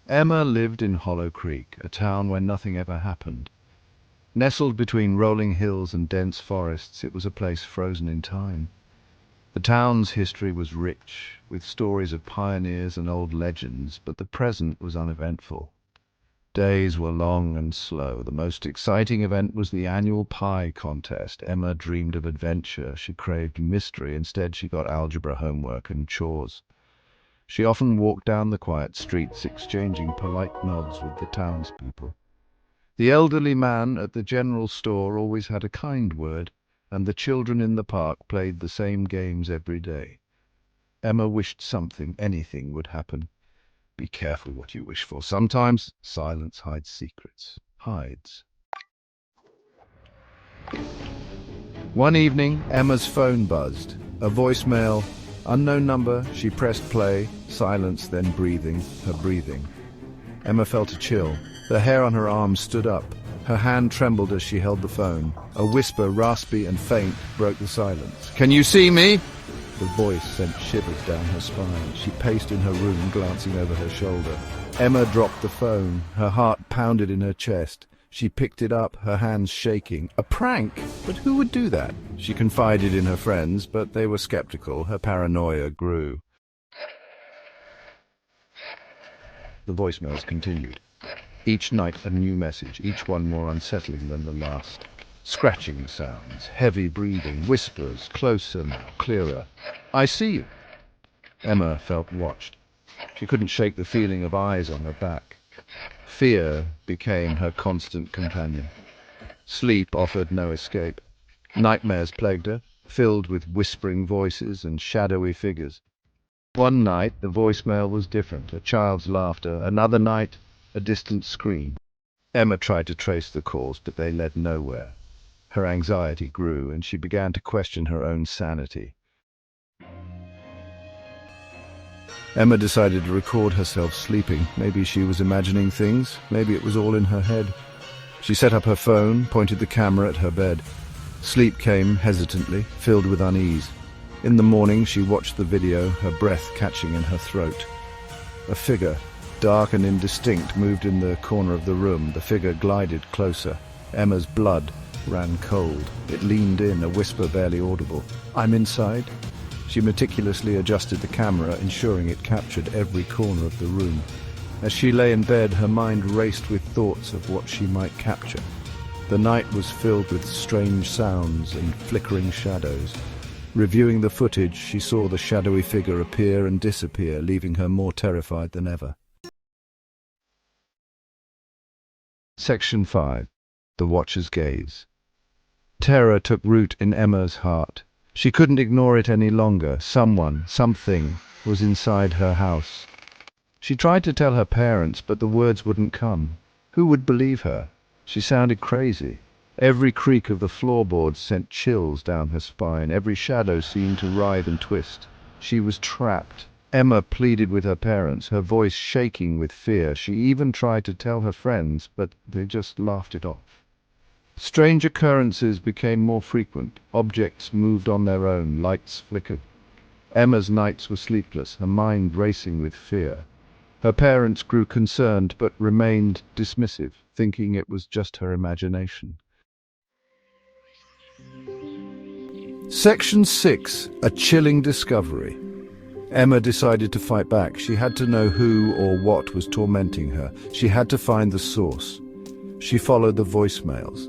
Emma lived in Hollow Creek, a town where nothing ever happened. Nestled between rolling hills and dense forests, it was a place frozen in time. The town's history was rich, with stories of pioneers and old legends, but the present was uneventful. Days were long and slow. The most exciting event was the annual pie contest. Emma dreamed of adventure. She craved mystery. Instead, she got algebra homework and chores. She often walked down the quiet streets, exchanging polite nods with the townspeople. The elderly man at the general store always had a kind word, and the children in the park played the same games every day. Emma wished something, anything, would happen. Be careful what you wish for. Sometimes silence hides secrets. Hides. One evening, Emma's phone buzzed. A voicemail. Unknown number. She pressed play. Silence, then breathing. Her breathing. Emma felt a chill. The hair on her arm stood up. Her hand trembled as she held the phone. A whisper, raspy and faint, broke the silence. "Can you see me?" The voice sent shivers down her spine. She paced in her room, glancing over her shoulder. Emma dropped the phone. Her heart pounded in her chest. She picked it up, her hands shaking. A prank? But who would do that? She confided in her friends, but they were skeptical. Her paranoia grew. The voicemails continued. Each night a new message, each one more unsettling than the last. Scratching sounds, heavy breathing, whispers, closer now, clearer. "I see you." Emma felt watched. She couldn't shake the feeling of eyes on her back. Fear became her constant companion. Sleep offered no escape. Nightmares plagued her, filled with whispering voices and shadowy figures. One night the voicemail was different, a child's laughter. Another night, a distant scream. Emma tried to trace the calls, but they led nowhere. Her anxiety grew, and she began to question her own sanity. Emma decided to record herself sleeping. Maybe she was imagining things. Maybe it was all in her head. She set up her phone, pointed the camera at her bed. Sleep came hesitantly, filled with unease. In the morning, she watched the video, her breath catching in her throat. A figure, dark and indistinct, moved in the corner of the room. The figure glided closer. Emma's blood ran cold. It leaned in, a whisper barely audible. "I'm inside." She meticulously adjusted the camera, ensuring it captured every corner of the room. As she lay in bed, her mind raced with thoughts of what she might capture. The night was filled with strange sounds and flickering shadows. Reviewing the footage, she saw the shadowy figure appear and disappear, leaving her more terrified than ever. Section 5. The Watcher's Gaze. Terror took root in Emma's heart. She couldn't ignore it any longer. Someone, something, was inside her house. She tried to tell her parents, but the words wouldn't come. Who would believe her? She sounded crazy. Every creak of the floorboards sent chills down her spine. Every shadow seemed to writhe and twist. She was trapped. Emma pleaded with her parents, her voice shaking with fear. She even tried to tell her friends, but they just laughed it off. Strange occurrences became more frequent. Objects moved on their own, lights flickered. Emma's nights were sleepless, her mind racing with fear. Her parents grew concerned, but remained dismissive, thinking it was just her imagination. Section 6. A chilling discovery. Emma decided to fight back. She had to know who or what was tormenting her. She had to find the source. She followed the voicemails.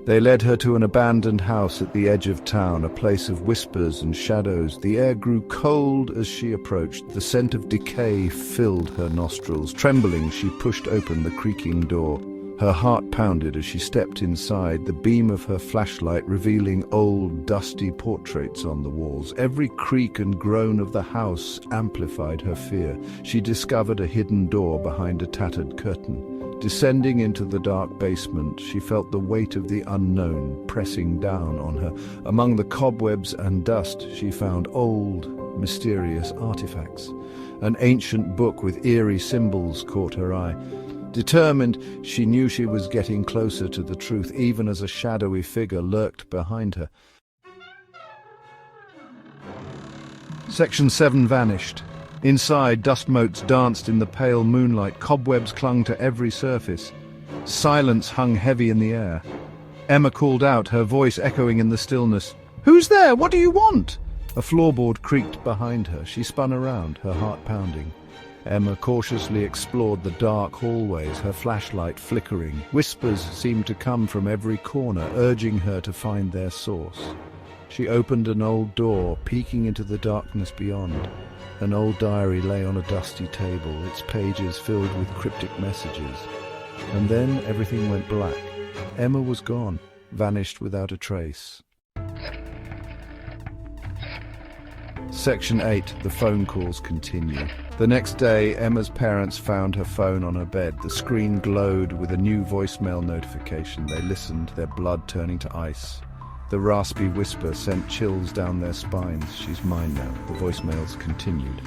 They led her to an abandoned house at the edge of town, a place of whispers and shadows. The air grew cold as she approached. The scent of decay filled her nostrils. Trembling, she pushed open the creaking door. Her heart pounded as she stepped inside, the beam of her flashlight revealing old, dusty portraits on the walls. Every creak and groan of the house amplified her fear. She discovered a hidden door behind a tattered curtain. Descending into the dark basement, she felt the weight of the unknown pressing down on her. Among the cobwebs and dust, she found old, mysterious artifacts. An ancient book with eerie symbols caught her eye. Determined, she knew she was getting closer to the truth, even as a shadowy figure lurked behind her. Section 7 vanished. Inside, dust motes danced in the pale moonlight. Cobwebs clung to every surface. Silence hung heavy in the air. Emma called out, her voice echoing in the stillness. "Who's there? What do you want?" A floorboard creaked behind her. She spun around, her heart pounding. Emma cautiously explored the dark hallways, her flashlight flickering. Whispers seemed to come from every corner, urging her to find their source. She opened an old door, peeking into the darkness beyond. An old diary lay on a dusty table, its pages filled with cryptic messages. And then everything went black. Emma was gone, vanished without a trace. Section 8. The phone calls continue. The next day, Emma's parents found her phone on her bed. The screen glowed with a new voicemail notification. They listened, their blood turning to ice. The raspy whisper sent chills down their spines. "She's mine now." The voicemails continued,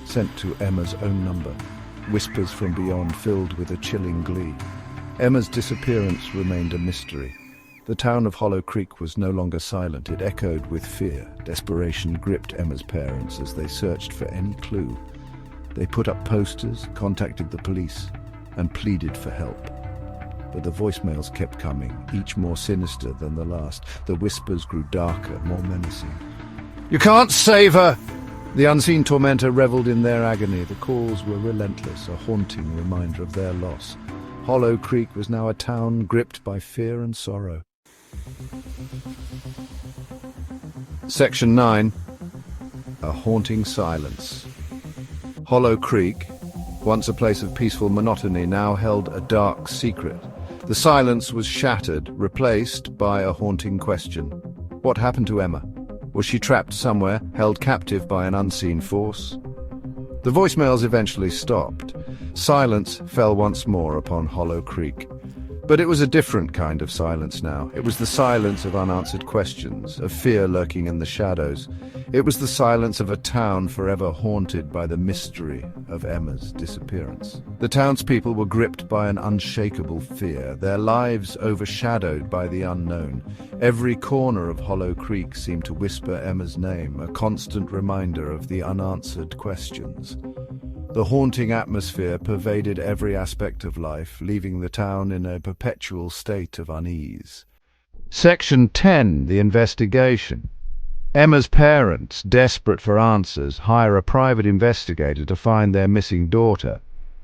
sent to Emma's own number. Whispers from beyond filled with a chilling glee. Emma's disappearance remained a mystery. The town of Hollow Creek was no longer silent. It echoed with fear. Desperation gripped Emma's parents as they searched for any clue. They put up posters, contacted the police, and pleaded for help. But the voicemails kept coming, each more sinister than the last. The whispers grew darker, more menacing. "You can't save her!" The unseen tormentor reveled in their agony. The calls were relentless, a haunting reminder of their loss. Hollow Creek was now a town gripped by fear and sorrow. Section 9. A haunting silence. Hollow Creek, once a place of peaceful monotony, now held a dark secret. The silence was shattered, replaced by a haunting question. What happened to Emma? Was she trapped somewhere, held captive by an unseen force? The voicemails eventually stopped. Silence fell once more upon Hollow Creek. But it was a different kind of silence now. It was the silence of unanswered questions, of fear lurking in the shadows. It was the silence of a town forever haunted by the mystery of Emma's disappearance. The townspeople were gripped by an unshakable fear, their lives overshadowed by the unknown. Every corner of Hollow Creek seemed to whisper Emma's name, a constant reminder of the unanswered questions. The haunting atmosphere pervaded every aspect of life, leaving the town in a perpetual state of unease. Section 10. The investigation. Emma's parents, desperate for answers, hire a private investigator to find their missing daughter.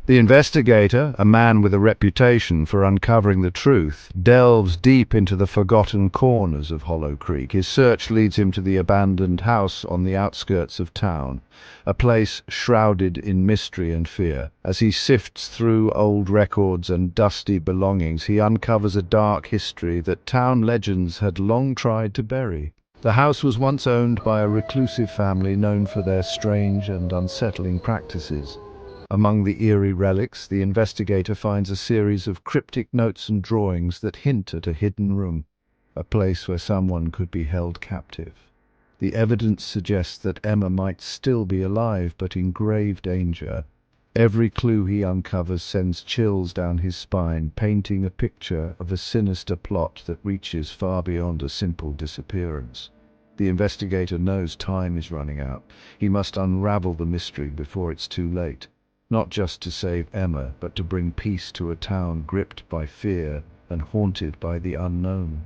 The investigator, a man with a reputation for uncovering the truth, delves deep into the forgotten corners of Hollow Creek. His search leads him to the abandoned house on the outskirts of town, a place shrouded in mystery and fear. As he sifts through old records and dusty belongings, he uncovers a dark history that town legends had long tried to bury. The house was once owned by a reclusive family known for their strange and unsettling practices. Among the eerie relics, the investigator finds a series of cryptic notes and drawings that hint at a hidden room, a place where someone could be held captive. The evidence suggests that Emma might still be alive, but in grave danger. Every clue he uncovers sends chills down his spine, painting a picture of a sinister plot that reaches far beyond a simple disappearance. The investigator knows time is running out. He must unravel the mystery before it's too late. Not just to save Emma, but to bring peace to a town gripped by fear and haunted by the unknown.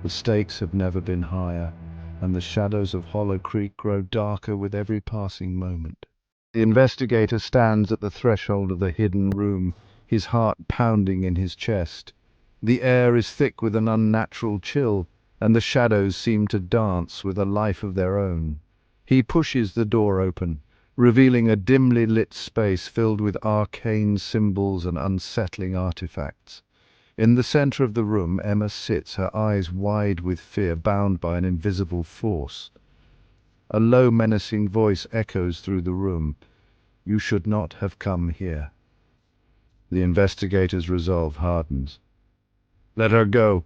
The stakes have never been higher, and the shadows of Hollow Creek grow darker with every passing moment. The investigator stands at the threshold of the hidden room, his heart pounding in his chest. The air is thick with an unnatural chill, and the shadows seem to dance with a life of their own. He pushes the door open, revealing a dimly lit space filled with arcane symbols and unsettling artifacts. In the center of the room, Emma sits, her eyes wide with fear, bound by an invisible force. A low, menacing voice echoes through the room. "You should not have come here." The investigator's resolve hardens. "Let her go,"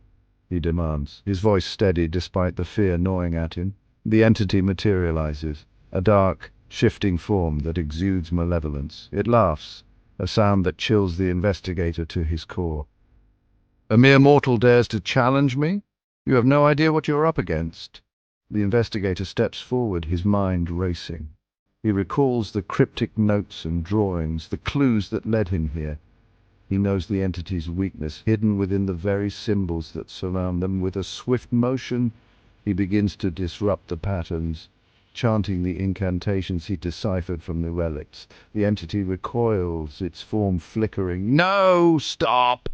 he demands, his voice steady despite the fear gnawing at him. The entity materializes, a dark, shifting form that exudes malevolence. It laughs, a sound that chills the investigator to his core. "A mere mortal dares to challenge me? You have no idea what you're up against." The investigator steps forward, his mind racing. He recalls the cryptic notes and drawings, the clues that led him here. He knows the entity's weakness, hidden within the very symbols that surround them. With a swift motion, he begins to disrupt the patterns, chanting the incantations he deciphered from the relics. The entity recoils, its form flickering. "No! Stop!"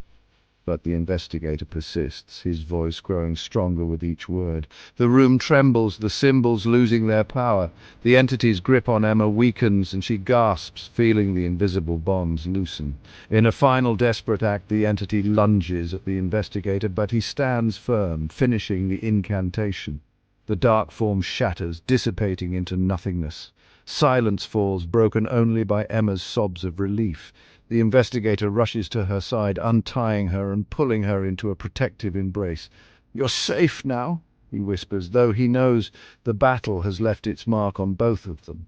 But the investigator persists, his voice growing stronger with each word. The room trembles, the symbols losing their power. The entity's grip on Emma weakens, and she gasps, feeling the invisible bonds loosen. In a final desperate act, the entity lunges at the investigator, but he stands firm, finishing the incantation. The dark form shatters, dissipating into nothingness. Silence falls, broken only by Emma's sobs of relief. The investigator rushes to her side, untying her and pulling her into a protective embrace. "You're safe now," he whispers, though he knows the battle has left its mark on both of them.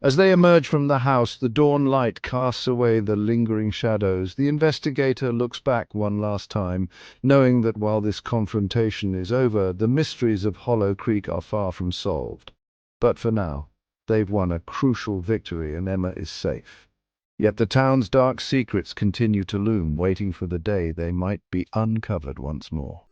As they emerge from the house, the dawn light casts away the lingering shadows. The investigator looks back one last time, knowing that while this confrontation is over, the mysteries of Hollow Creek are far from solved. But for now, they've won a crucial victory and Emma is safe. Yet the town's dark secrets continue to loom, waiting for the day they might be uncovered once more.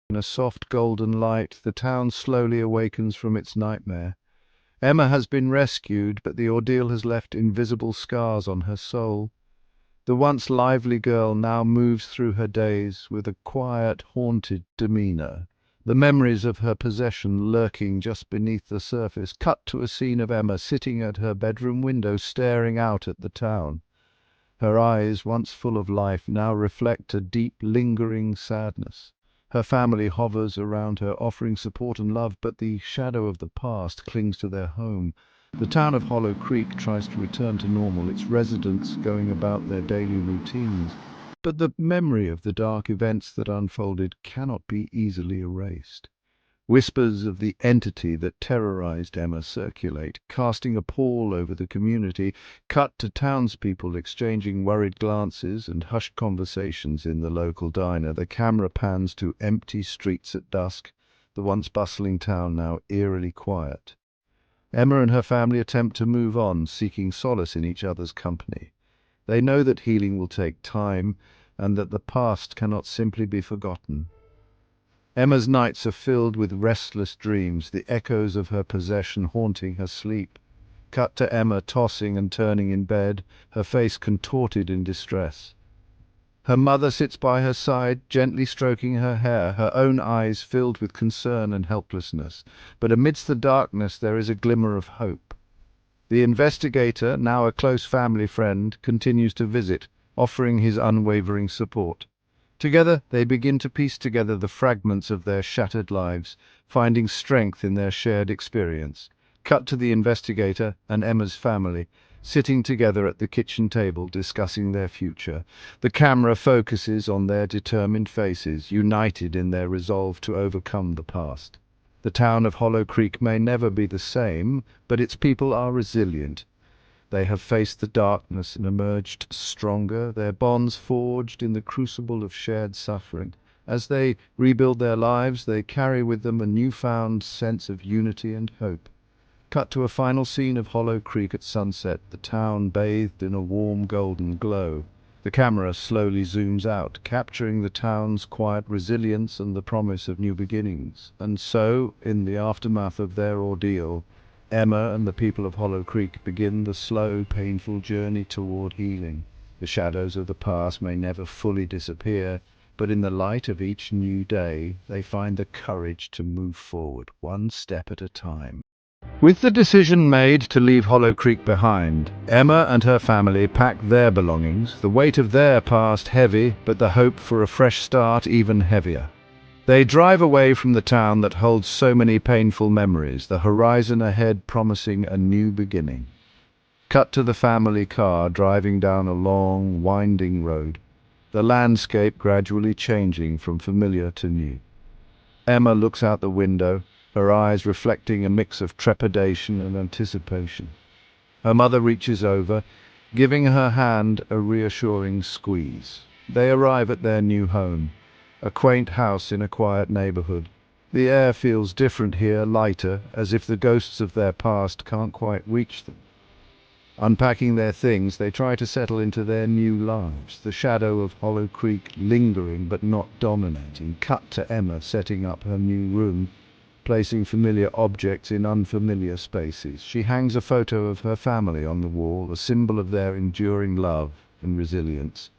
In a soft golden light, the town slowly awakens from its nightmare. Emma has been rescued, but the ordeal has left invisible scars on her soul. The once lively girl now moves through her days with a quiet, haunted demeanor, the memories of her possession lurking just beneath the surface. Cut to a scene of Emma sitting at her bedroom window staring out at the town. Her eyes, once full of life, now reflect a deep, lingering sadness. Her family hovers around her, offering support and love, but the shadow of the past clings to their home. The town of Hollow Creek tries to return to normal, its residents going about their daily routines. But the memory of the dark events that unfolded cannot be easily erased. Whispers of the entity that terrorized Emma circulate, casting a pall over the community. Cut to townspeople exchanging worried glances and hushed conversations in the local diner. The camera pans to empty streets at dusk, the once bustling town now eerily quiet. Emma and her family attempt to move on, seeking solace in each other's company. They know that healing will take time, and that the past cannot simply be forgotten. Emma's nights are filled with restless dreams, the echoes of her possession haunting her sleep. Cut to Emma tossing and turning in bed, her face contorted in distress. Her mother sits by her side, gently stroking her hair, her own eyes filled with concern and helplessness. But amidst the darkness there is a glimmer of hope. The investigator, now a close family friend, continues to visit, offering his unwavering support. Together they begin to piece together the fragments of their shattered lives, finding strength in their shared experience. Cut to the investigator and Emma's family, sitting together at the kitchen table discussing their future. The camera focuses on their determined faces, united in their resolve to overcome the past. The town of Hollow Creek may never be the same, but its people are resilient. They have faced the darkness and emerged stronger, their bonds forged in the crucible of shared suffering. As they rebuild their lives, they carry with them a newfound sense of unity and hope. Cut to a final scene of Hollow Creek at sunset, the town bathed in a warm golden glow. The camera slowly zooms out, capturing the town's quiet resilience and the promise of new beginnings. And so, in the aftermath of their ordeal, Emma and the people of Hollow Creek begin the slow, painful journey toward healing. The shadows of the past may never fully disappear, but in the light of each new day, they find the courage to move forward, one step at a time. With the decision made to leave Hollow Creek behind, Emma and her family pack their belongings, the weight of their past heavy, but the hope for a fresh start even heavier. They drive away from the town that holds so many painful memories, the horizon ahead promising a new beginning. Cut to the family car driving down a long, winding road, the landscape gradually changing from familiar to new. Emma looks out the window, her eyes reflecting a mix of trepidation and anticipation. Her mother reaches over, giving her hand a reassuring squeeze. They arrive at their new home, a quaint house in a quiet neighborhood. The air feels different here, lighter, as if the ghosts of their past can't quite reach them. Unpacking their things, they try to settle into their new lives, the shadow of Hollow Creek lingering but not dominating. Cut to Emma setting up her new room, placing familiar objects in unfamiliar spaces. She hangs a photo of her family on the wall, a symbol of their enduring love and resilience.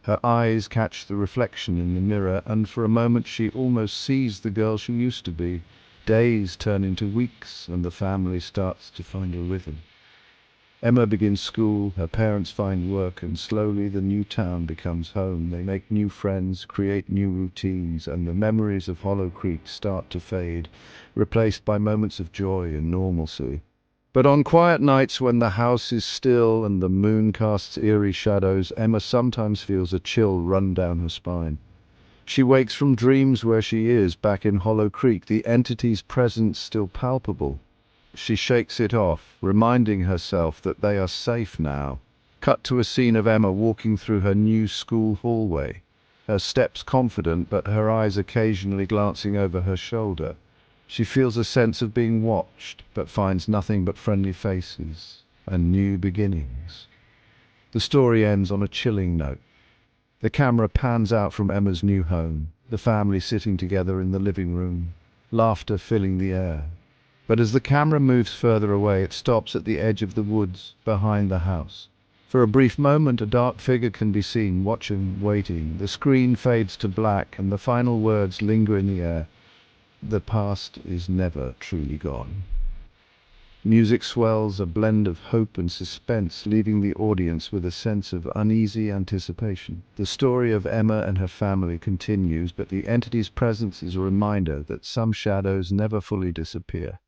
Her eyes catch the reflection in the mirror, and for a moment she almost sees the girl she used to be. Days turn into weeks, and the family starts to find a rhythm. Emma begins school, her parents find work, and slowly the new town becomes home. They make new friends, create new routines, and the memories of Hollow Creek start to fade, replaced by moments of joy and normalcy. But on quiet nights when the house is still and the moon casts eerie shadows, Emma sometimes feels a chill run down her spine. She wakes from dreams where she is, back in Hollow Creek, the entity's presence still palpable. She shakes it off, reminding herself that they are safe now. Cut to a scene of Emma walking through her new school hallway, her steps confident but her eyes occasionally glancing over her shoulder. She feels a sense of being watched, but finds nothing but friendly faces and new beginnings. The story ends on a chilling note. The camera pans out from Emma's new home, the family sitting together in the living room, laughter filling the air. But as the camera moves further away, it stops at the edge of the woods behind the house. For a brief moment, a dark figure can be seen, watching, waiting. The screen fades to black, and the final words linger in the air. The past is never truly gone. Music swells, a blend of hope and suspense, leaving the audience with a sense of uneasy anticipation. The story of Emma and her family continues, but the entity's presence is a reminder that some shadows never fully disappear.